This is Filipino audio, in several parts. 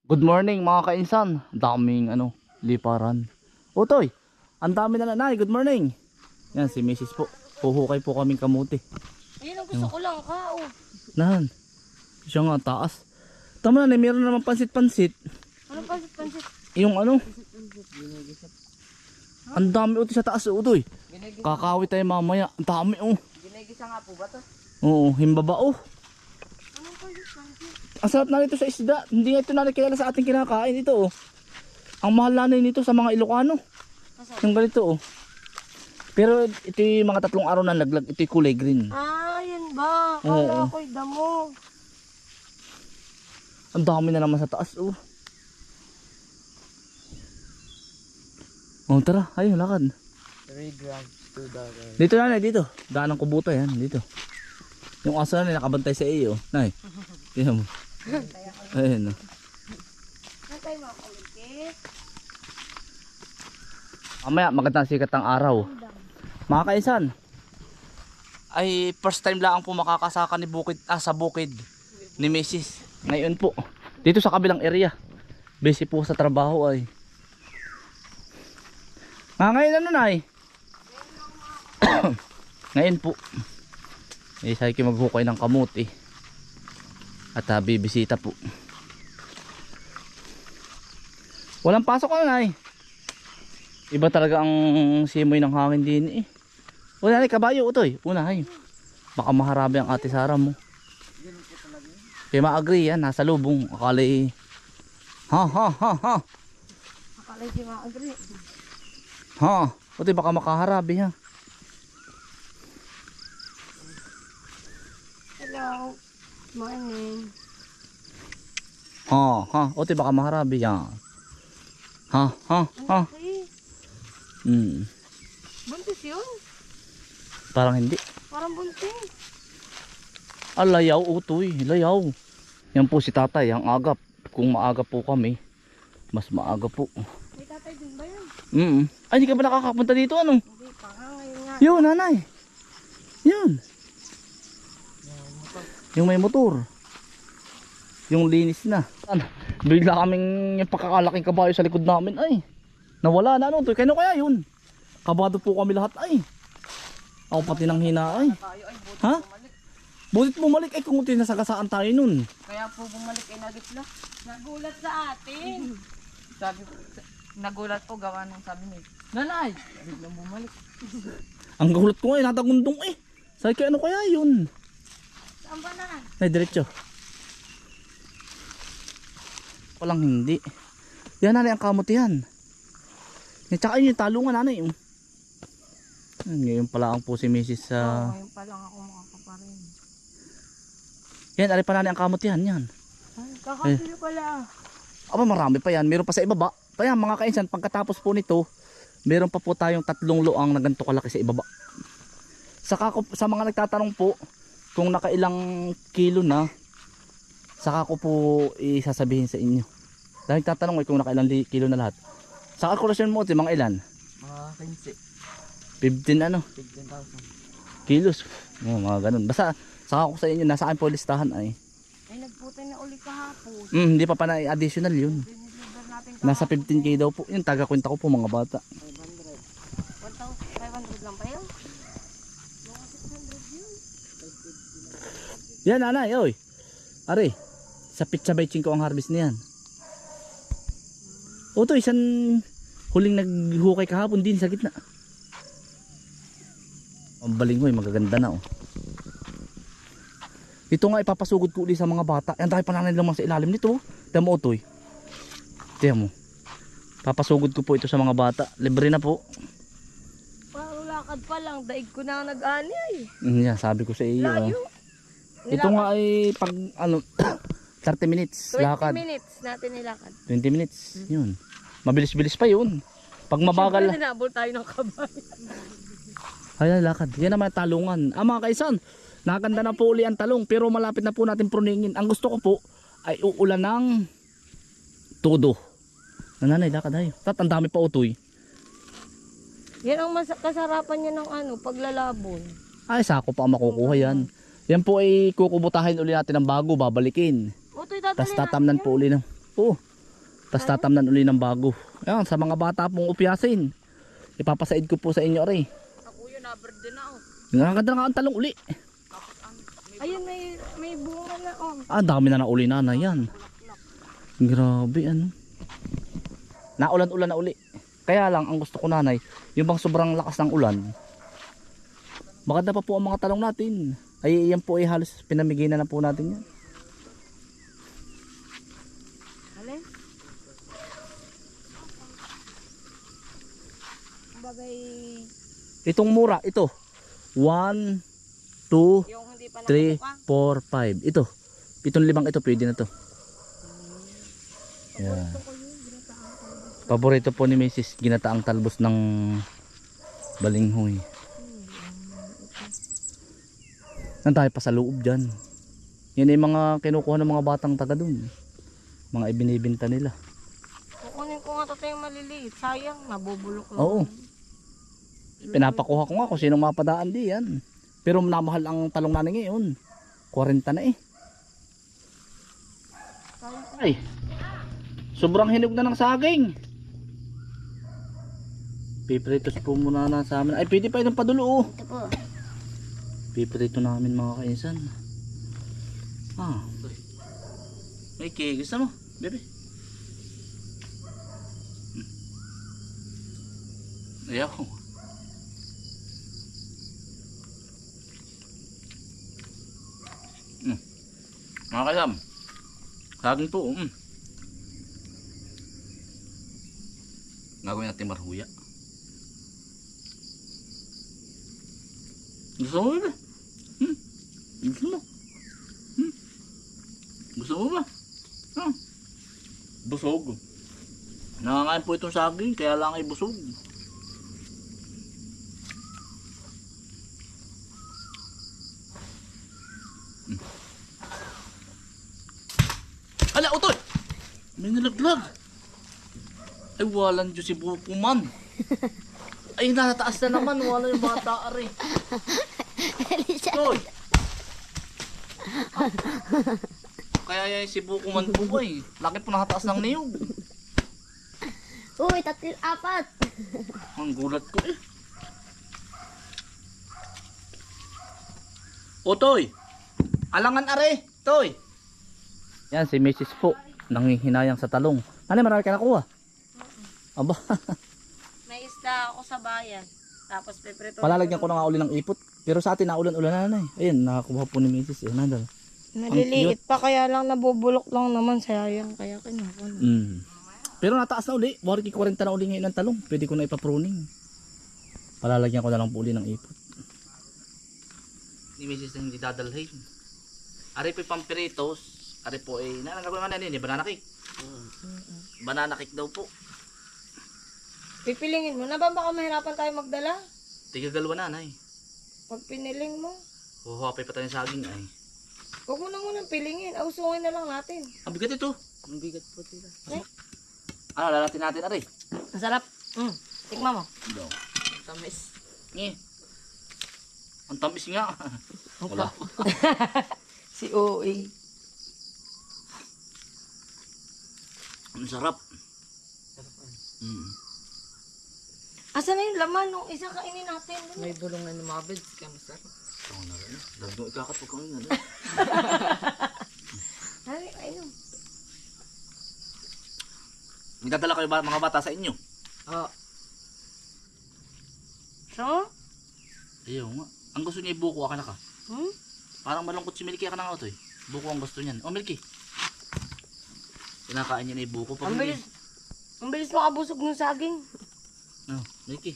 Good morning mga kainsan. Daming liparan. Utoy, ang dami na nanay. Good morning. Yan si Mrs. po. Puhukay po kaming kamuti. Ayun ang gusto ko lang ka, oh. Nan. Siya nga taas. Tama na, meron naman pansit-pansit. Ano pansit-pansit? Yung ang dami utoy sa taas, utoy. Kakawit tayo mamaya. Ang dami Ginigisa nga po ba to? Oo, himbaba Anong pansit-pansit? Ang sarap na nito sa isda. Hindi nga ito nakikilala sa ating kinakain ito Ang mahal na nito sa mga Ilocano. Yung ganito Pero ito yung mga 3 araw na laglag. Ito yung kulay green. Ah, yan ba? Oo. Kala ko'y damo. Ang dami na naman sa taas tara, ayun lakad. 3 grams, $2. Dito na dito. Daan ng kubuta yan, dito. Yung aso na nakabantay sa iyo. Nay. Tingnan mo. Ayun Saan tayo makakuligit? Mamaya magandang sikat ang araw. Mga kaisan, ay first time lang po makakasaka ni sa bukid ni Mrs. Ngayon po, dito sa kabilang area. Busy po sa trabaho ay. Ngayon Nay? Ngayon po. Sabi ko maghukay ng kamuti. At bibisita po. Walang pasok Nay. Iba talaga ang simoy ng hangin din Una kabayo utoy. Unahay. Baka maharabi ang ate Sara mo. Kaya ma-agree yan. Nasa lubong. Akala'y ha. Akala'y di ma-agree. Ha. Utoy baka makaharabi ha. Hello. Morning. Ha. Utoy baka maharabi yan. Ha. Okay. Buntis yun? Parang hindi. Parang buntis. Layaw utoy. Layaw. Yan po si tatay. Ang agap. Kung maaga po kami, mas maaga po. May tatay din ba yan? Ay, hindi ka ba nakakapunta dito Hindi pa nga, ngayon nga. Yun, nanay. Yun. Yung may motor. Yung linis na. Bigla kaming yung pagkakalaking kabayo sa likod namin ay. Nawala na Toy. Kano kaya yun? Kabado po kami lahat ay. Ako pati nang hina ay. Ha? Butit bumalik ay kung tinasagasaan tayo nun. Kaya po bumalik ay nagitla. Nagulat sa atin. Sabi po, nagulat po gawa nung sabi niya. Nanay! Biglang bumalik. Ang gulat ko ay natagundong eh. Sabi ko ano kaya yun? Saan ba na? Ay diretso. Walang hindi. Yan nanay ang kamutihan. Tsaka yun yung talungan nanay. Ngayon pala ang po si Mrs. Ngayon pa lang ako makakaparin. Yan, ari pa nanay ang kamutihan yan. Kakapilo pala. Aba marami pa yan. Meron pa sa ibaba. Kaya mga kainsan, pagkatapos po nito, meron pa po tayong 3 luang na ganito kalaki sa ibaba. Sa mga nagtatanong po, kung nakailang kilo na, saka ko po isasabihin sa inyo. Dahil nagtatanong kung nakailang kilo na lahat. Sa kalkulasyon mo, mga ilan? Mga 15 15,000. kilos. Mga ganun. Basta, saka ko sa inyo, nasaan po listahan ay. Ay, nagputay na uli kahapon. Hindi pa additional yun. Diniliver natin Nasa 15K daw po. Yung taga-kwenta ko po mga bata. 500. 1,500 lang pa yun? Mga 600 yun. Yan nanay, oy. Are, sa Pizza by Chinko ang harvest niyan. O to, isang huling naghukay kahapon din sa gitna. Ang balinghoy, magaganda na Ito nga ipapasugod ko ulit sa mga bata. Yan dahil pa nalang sa ilalim nito. Tiyan mo Otoy. Tiyan mo. Papasugod ko po ito sa mga bata. Libre na po. Parang lakad pa lang. Daig ko na nag-ani ay. Yan, sabi ko sa iyo. Layo. Ito nga ay pag 30 minutes 20 lakad. minutes natin nilakad. 20 minutes. Yun. Mabilis-bilis pa yun. Pag mabagal. Siyempre dinabol tayo ng kabayo. Ayan, lakad. Yan naman talungan. Mga kaisan, nakaganda na po uli ang talong pero malapit na po natin pruningin. Ang gusto ko po ay uulan ng todo. Nanay, lakad tayo. Ang dami pa utoy. Yan ang kasarapan niya ng paglalabon. Ay, sako pa ang makukuha yan. Yan po ay kukubutahin uli natin ng bago, babalikin. Utoy, Tapos dadalhin tatamnan natin po uli ng... Oh, Tapos tatamnan uli ng bago. Ayan, sa mga bata pong upyasin. Ipapasaid ko po sa inyo rin. Ako yun, naberde na oh. Nakaganda na nga ang talong uli. Tapos ayun, may bunga na oh. Ah, dami na nauli na yan. Grabe ano. Naulan-ulan na uli. Kaya lang, ang gusto ko nanay, yung bang sobrang lakas ng ulan, maganda pa po ang mga talong natin. Ay, yan po ay halos pinamigay na po natin yan. Alin? Bagay, Itong mura, ito. 1, 2, yung hindi pa 3, nakabuka. 4, 5. Ito. 7-5 ito, pwede na to. Yan. Paborito po ni Mrs. ginataang talbos ng balinghoy. Nantayo pa sa loob dyan. Yan ay mga kinukuha ng mga batang taga dun. Mga ibinibinta nila. Kukunin ko nga ito yung maliliit. Sayang, nabubulok lang. Oo. Pinapakuha ko nga kung sinong mapadaan di yan. Pero namahal ang talong namin ngayon. 40 na eh. Ay. Sobrang hinog na ng saging. Pipritos po muna na sa amin. Ay, pwede pa itong padulo oh. Ito po. Piprito namin mga kainsan. Ah. May cake. Gusto mo? Bebe. Ayaw. Mga kasam. Saging po. Gagawin natin marhuya. Gusto mo ba? Gusto mo? Gusto mo ba? Busog. Nangangain po itong saging, kaya lang ay busog. Ala, utol! May nalaglag. Ay, walang Diyos si buko man. Ay, natataas na naman. Wala yung bata ari. Toy! Kaya yung si buko man po ay. Laki po nakataas ng niyog. Uy, 4. Ang gulat ko eh. O, Toy! Alangan are! Toy! Yan, si Mrs. po. Nanghihinayang sa talong. Ano, marami ka nakuha? Aba. May isda ako sa bayan. Tapos pepreto. Palalagyan ko na nga uli ng ipot. Pero sa atin, naulan-ulan na eh. Ayun, nakakuha po ni Mrs. Yan, nadal. Maliliit pa kaya lang nabubulok lang naman. Sayang kaya kinuha na. Pero nataas na uli. 40 na uli ngayon ng talong. Pwede ko na ipapruning. Palalagyan ko na lang po uli ng ipot. Ni Mrs. na hindi dadalhin. Ari po yung pampiritos. Ari po ay, nagagawin man na yun, banana cake. Banana cake daw po. Pipilingin mo na ba? Baka mahirapan tayo magdala? Tigagalawa nanay. Pag piniling mo, Huhapay pa tayo ng saging ay. huwag mo na munang pilingin. Ausungin na lang natin. Ang bigat ito. Ang bigat po tila. Ano, lalatin natin ari. Ang sarap. Tikma mo. Ito. Tamis. Ang tamis nga. Wala. Si OA. Ang sarap. Asa na yung laman nung isang kainin natin? May bulong na lumabid, kaya masarap. Ito na rin. Dagdong ikakat po kami na rin. Ay, ayun. Nagdadala kayo ba mga bata sa inyo? Oo. So? Ayaw nga. Ang gusto niya ibuko, aka na ka. Parang malungkot si Milky, aka na nga ito eh. Buko ang gusto niyan. Oh Milky. Kinakain niya na ibuko. Ang bilis. Ang bilis makabusog ng saging. Oh, Milky.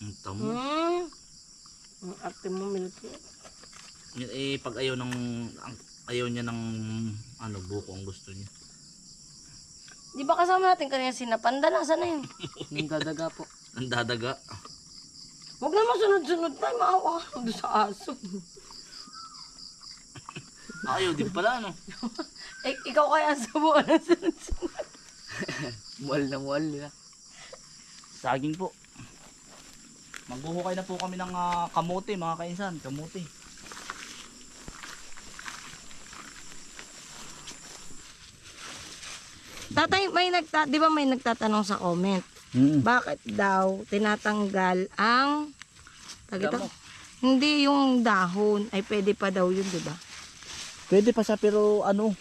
Ang tamo. Ang arte mo, Milky. Yun, eh, pag ayaw ng ayaw niya ng ano, buko ang gusto niya. Di ba kasama natin kanina sinapanda? Nasaan na yun? Yung dadaga po. Ang dadaga. Huwag naman sunod-sunod tayo. Maawa ka doon sa aso. Ayaw din pala ano. Eh, ikaw kaya ang subuan ng sunod-sunod. Mual na mual nila. Saging po. Magbuhukay na po kami ng kamote mga kainsan. Kamote. Tatay, di ba may nagtatanong sa comment? Bakit daw tinatanggal ang Damo. hindi yung dahon ay pwede pa daw yun, di ba? Pwede pa siya pero ano,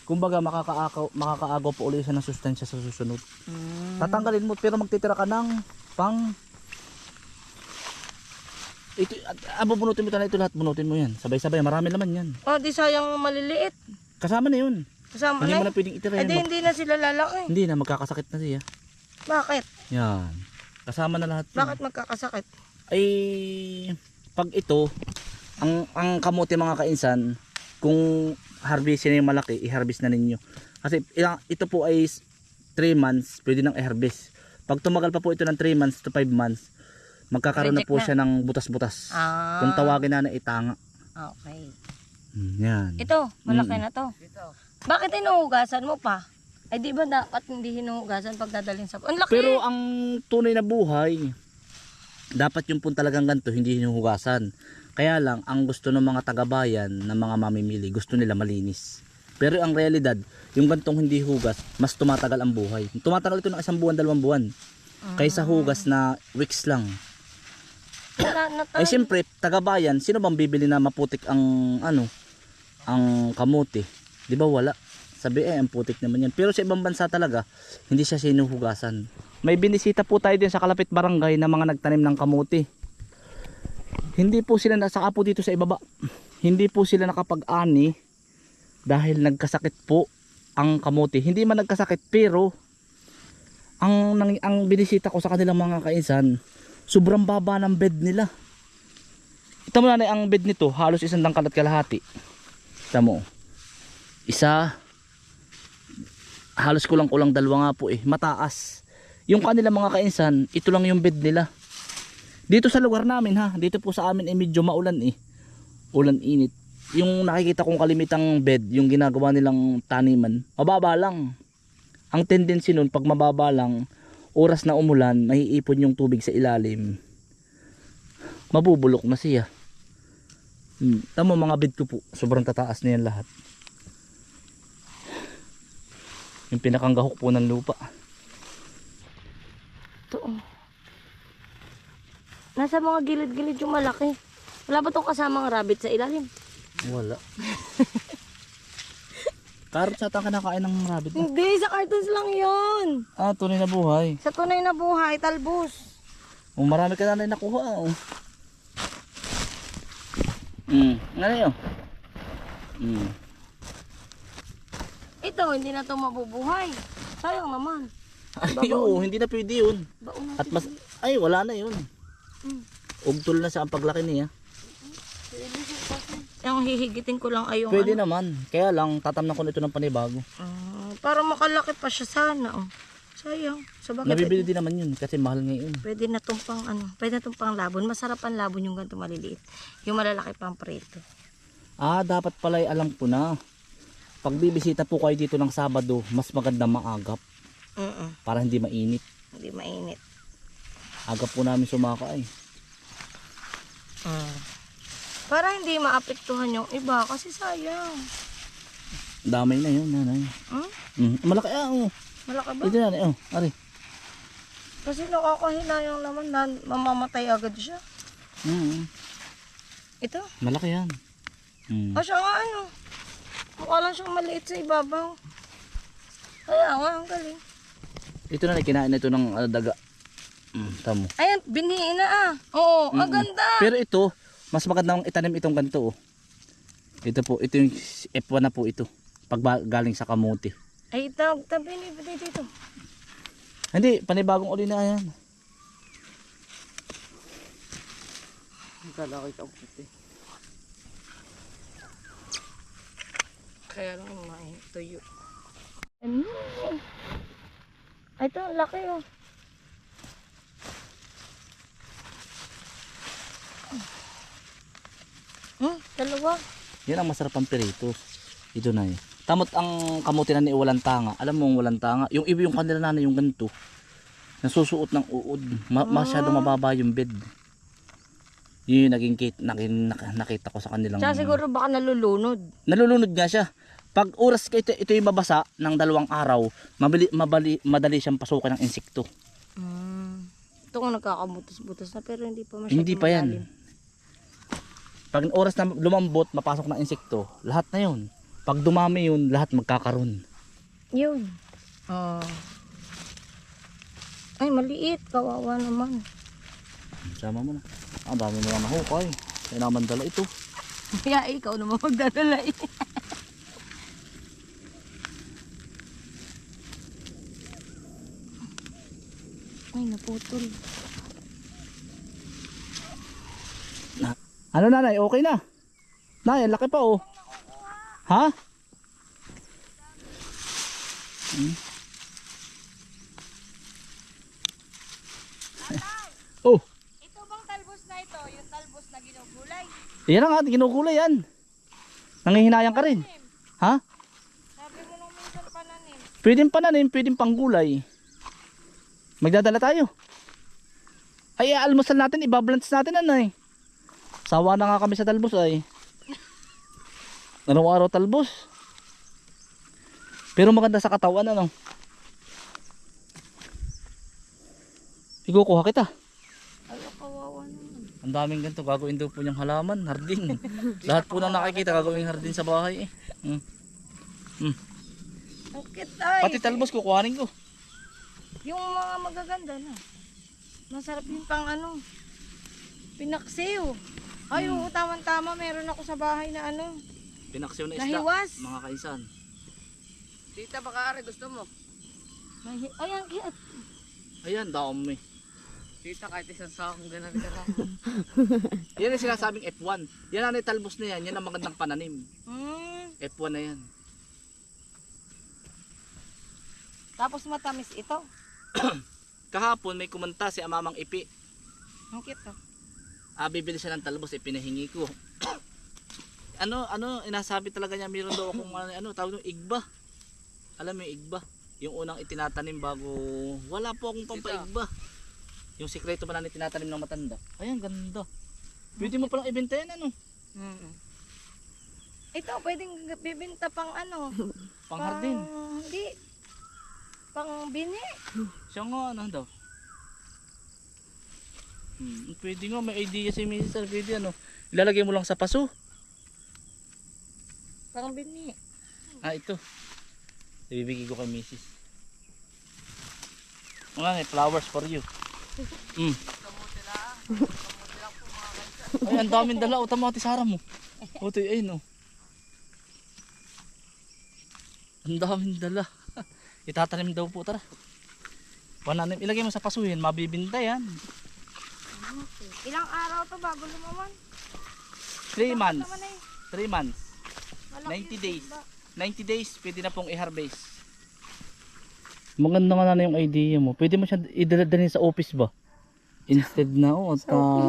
kumbaga makakaagaw pa ulit siya ng sustansya sa susunod. Tatanggalin mo pero magtitira ka ng pang ito, bunutin mo ito lahat, bunutin mo yan. Sabay-sabay, marami naman yan. Oh, di sayang maliliit. Kasama na yun. Kasama Hindi na. mo na pwedeng itira yan. Hindi na sila lalaki. Hindi na, magkakasakit na siya. Bakit? Yan. Kasama na lahat. Yun. Bakit magkakasakit? Ay, pag ito, ang kamote mga kainsan, kung harvestin na yung malaki, i-harvest na ninyo. Kasi ito po ay 3 months, pwede nang i-harvest. Pag tumagal pa po ito ng 3 months to 5 months, magkakaroon na Reject po na. siya ng butas-butas. Kung tawagin na itanga. Okay. Yan. Ito, malaki na to. Dito. Bakit hinuhugasan mo pa? Ay di ba dapat hindi hinuhugasan pag dadalhin sa... Ang laki! Pero ang tunay na buhay, dapat yung po talagang ganito, hindi hinuhugasan. Kaya lang, ang gusto ng mga taga-bayan, ng mga mamimili, gusto nila malinis. Pero ang realidad, yung gantong hindi hugas, mas tumatagal ang buhay. Tumatagal ito ng 1 buwan, 2 buwan. Kaysa hugas na weeks lang. Wala na Ay tayo. siyempre, taga-bayan, sino bang bibili na maputik ang ang kamote? 'Di ba wala? Sabi ang putik naman yan. Pero sa ibang bansa talaga, hindi siya sinuhugasan. May binisita po tayo din sa kalapit barangay na mga nagtanim ng kamote. Hindi po sila nasaka po dito sa ibaba. Hindi po sila nakapag-ani dahil nagkasakit po ang kamote. Hindi man nagkasakit pero ang binisita ko sa kanilang mga kainsan, sobrang baba ng bed nila. Ito mo na ang bed nito, halos 1 dangkal at kalahati. Ito mo. Isa, halos kulang-kulang 2 nga po mataas. Yung kanilang mga kainsan, ito lang yung bed nila. Dito sa lugar namin ha, dito po sa amin medyo maulan Ulan init. Yung nakikita kong kalimitang bed, yung ginagawa nilang taniman, mababa lang. Ang tendency nun, pag mababa lang, oras na umulan, maiipon yung tubig sa ilalim. Mabubulok na siya. Tamo mga bed ko po, sobrang tataas na yan lahat. Yung pinakang gahok po ng lupa. Ito. Nasa mga gilid-gilid yung malaki. Wala ba itong kasamang rabbit sa ilalim? Wala. Karot sa tang kinakain ng rabbit na. Hindi, sa cartons lang yun. Tunay na buhay. Sa tunay na buhay, talbos. Marami ka na nakuha. Ano yun? Ito, hindi na ito mabubuhay. Sayang naman. Ay, oo, hindi na pwede yun. Baon natin. At mas, ay wala na yun. Ugtol na siya ang paglaki niya. Yung hihigitin ko lang ay yung Pwede ano. naman. Kaya lang, tatamnan ko na ito ng panibago. Para makalaki pa siya sana. Oh. Sayang. So, bakit Nabibili din naman yun kasi mahal ngayon. pwede na itong pang pwede na itong pang labon. Masarap ang labon yung ganito maliliit. Yung malalaki pang preto. Dapat pala alam ko na. Pag bibisita po kayo dito ng Sabado, mas maganda maagap para hindi mainit. Hindi mainit. Agap po namin sumakay. Para hindi maapektuhan yung iba kasi sayang. Damay na yun, nanay. Malaki Malaki ba? Ito nanay, ari. Kasi nakakahinayang naman na mamamatay agad siya. Ito? Malaki yan. Siya nga ano. Mukha lang siyang maliit sa ibabaw. Kaya nga, ang galing. Ito na, kinain na ito ng daga. Tamo. Ayan, biniin na Oo, ang ganda. Pero ito, mas magandang itanim itong ganito. Ito po, ito yung F1 na po ito. Pag galing sa kamote. Ay, tabi dito. Hindi, panibagong uli na yan. Kalaki ka puti. Kaya lang may tuyo. Ay, ito, laki oh. Dalawa. Yan ang masarap ang peritos. Ito na Tamot ang kamote na ni walang tanga. Alam mo walang tanga. Yung iba yung kanila na yung ganito. Nasusuot ng uod. Masyadong mababa yung bed. Yun yung nakita ko sa kanilang. Tsaka siguro baka nalulunod. Nalulunod nga siya. Pag oras ka ito yung mabasa ng 2 araw, madali siyang pasukan ng insekto. Ito kung nagkakabutas-butas na pero hindi pa masyadong Hindi pa yan. malalim. Pag oras na lumambot, mapasok ng insekto, lahat na yun. Pag dumami yun, lahat magkakaroon. Yun. Ay, maliit. Kawawa naman. Sama mo na. Ang dami mo lang nahukay. Kaya naman dala ito. Kaya ikaw naman magdadala eh. Ay, naputol. Ano nanay, okay na? Nay, ang laki pa oh. Ha? Oh, Ito bang talbos na ito? Yung talbos na ginugulay? yan ang ating kinukulay yan. Nangihinayang ka rin. Ha? Sabi mo nung minsan pananim. Pwedeng pananim, pwedeng panggulay. Magdadala tayo. Ay, almusal natin, ibabalance natin nanay. Sawa na nga kami sa talbos ay. Araw-araw talbos. Pero maganda sa katawan ano. Ikukuha kita. Ay, kawawa naman. Ang daming ganito, gagawin daw po niyang halaman, hardin. Lahat po na nakikita, gagawin hardin sa bahay eh. Ang cute ay. Pati talbos kukuhanin ko. Yung mga magaganda na. Masarap yung pang ano. Pinaksiw. Ay, oo, tama-tama. Meron ako sa bahay na ano. Pinaksiw na isda, Nahiwas. mga kaisan. Tita, baka ari gusto mo. Ay, ang cute. Ayan, dami. Tita, kahit isang sakong ganun ka lang. Yan ang sinasabing F1. Yan ang talbos na yan, yan ang magandang pananim. F1 na yan. Tapos matamis ito. Kahapon may kumanta si Amamang Ipi. Ang cute oh. Bibili siya ng talbos, pinahingi ko. Inasabi talaga niya meron daw akong tawag ng igba. Alam mo yung igba? Yung unang itinatanim bago, wala po akong pampaigba. Yung sikreto ba na itinatanim ng matanda? Ayan, ganda. Pwede mo palang ibenta yan ano? Ito, pwedeng bibenta pang ano. Pang hardin. Hindi. Pang bini. Siya nga, ano daw? Pwede nga, may idea si Mrs. Pwede ano. Ilalagay mo lang sa paso. Pang bini. Ito. Ibibigay ko kay Mrs. Mga flowers for you. Ay, ang daming dala. O, tama, tisara mo. O, ito, ayun, o. Ang daming dala. Itatanim daw po, tara. Pananim, ilagay mo sa pasuhin, mabibinta yan. Ilang araw to bago lumaman? 3 months. Naman eh. 3 months. Malaki 90 days. ba? 90 days, pwede na pong i-harvest. Maganda nga na yung idea mo. Pwede mo siya idala-dalhin sa office ba? Instead na,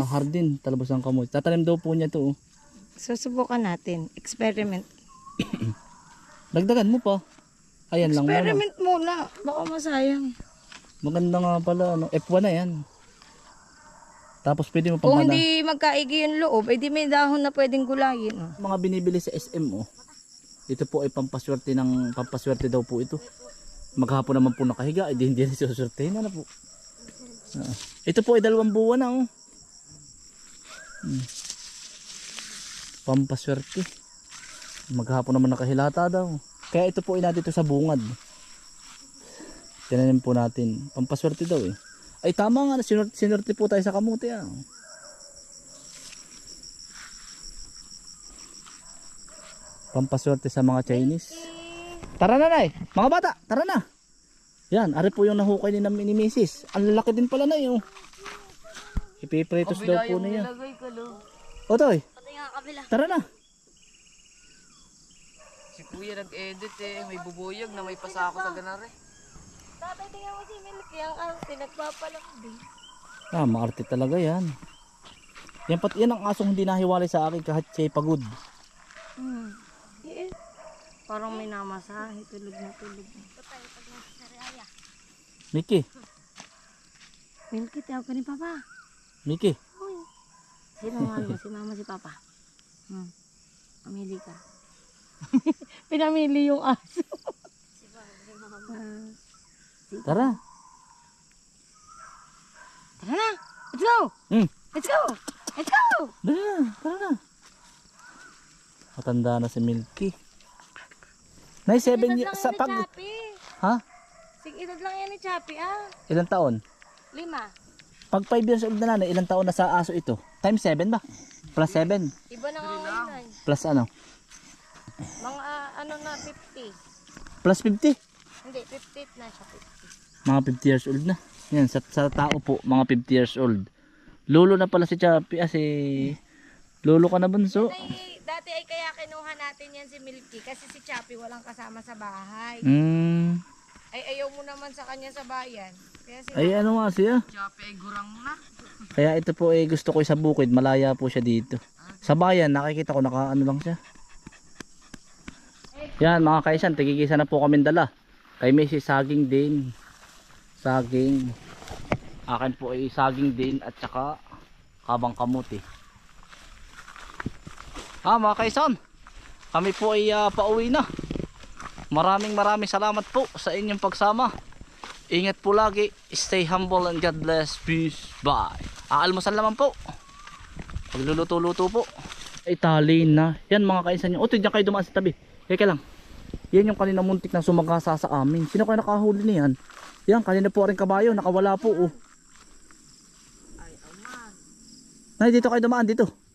hardin, talabos ang kamoy. Tatanim daw po niya to. Susubukan natin. Experiment. Dagdagan mo pa. Ayan lang muna. Experiment muna. Baka masayang. Maganda nga pala, F1 na yan. Tapos pwede mo Kung pampana. hindi magkaigi yung loob, edi may dahon na pwedeng gulayin. Oh. Mga binibili sa SM, Ito po ay pampaswerte daw po ito. Maghapon naman po nakahiga, hindi na susurtehin na po. Ito po ay 2 buwan na, Pampaswerte. Maghapon naman nakahilata daw. Kaya ito po ay dito sa bungad. Tinanim po natin. Pampaswerte daw eh. Ay tama nga, sinurte po tayo sa kamuti. Pampaswerte sa mga Chinese. Tara na nay, mga bata, tara na. Yan, ari po yung nahukay ni Mrs. Ang lalaki din pala na yun. Ipipretos daw po niya. Nilagay ko lo. Otoy, Pati nga kabila. tara na. Si kuya nag-edit eh. May bubuyog na may pasako sa ganare. Tatay, tingnan mo si Milky. Ang arte, nagpapalaki. Maarte talaga yan. Yan ang asong hindi nahiwalay sa akin kahit siya'y pagod. Yes. Parang may namasahe. Tulog na tulog. Miki, Milky, tawag ka ni Papa. Miki. Sino mahal mo? Si Mama, si Papa? Pamili ka. Pinamili yung aso. Tara. Tara na. Let's go. Let's go. Let's go. Tara na. Matanda na si Milky. Nay, 7 years. Sa pag... Ha? Edad lang yan ni Chappy, ah. Ilang taon? 5. Pag 5 years old na nanay, ilang taon na sa aso ito? Times 7 ba? Plus 7? Iba na nga ngayon. Plus ano? Mga ano na, 50. Plus 50? Hindi, 58 na siya, 50. Mga 50 years old na. Yan, sa tao po, mga 50 years old. Lolo na pala si Chappy, si... Lolo ka na bunso. Dati ay kaya kinuha natin yan si Milky kasi si Chappy walang kasama sa bahay. Ay ayaw mo naman sa kanya sa bayan. Kaya Ay ano nga siya? Chape, gurang na. Kaya ito po gusto ko sa bukid, malaya po siya dito. Sa bayan, nakikita ko nakaano lang siya. Yan mga kaisan, tigigisa na po kami dala. Kay may si saging din. Saging. Akin po ay saging din at saka kabang kamuti. Mga kaisan, kami po ay pauwi na. Maraming salamat po sa inyong pagsama. Ingat po lagi, stay humble and God bless. Peace, bye. Aalmusal naman po. Pagluluto-luto po. Italin na. Yan mga kaisan nyo. O, diyan kayo dumaan sa tabi. Kaya lang. Yan yung kanina muntik na sumagasa sa amin. Sino kaya nakahuli niyan? Yan, kanina po rin kabayo. Nakawala po. Oh. Nay, dito kayo dumaan dito.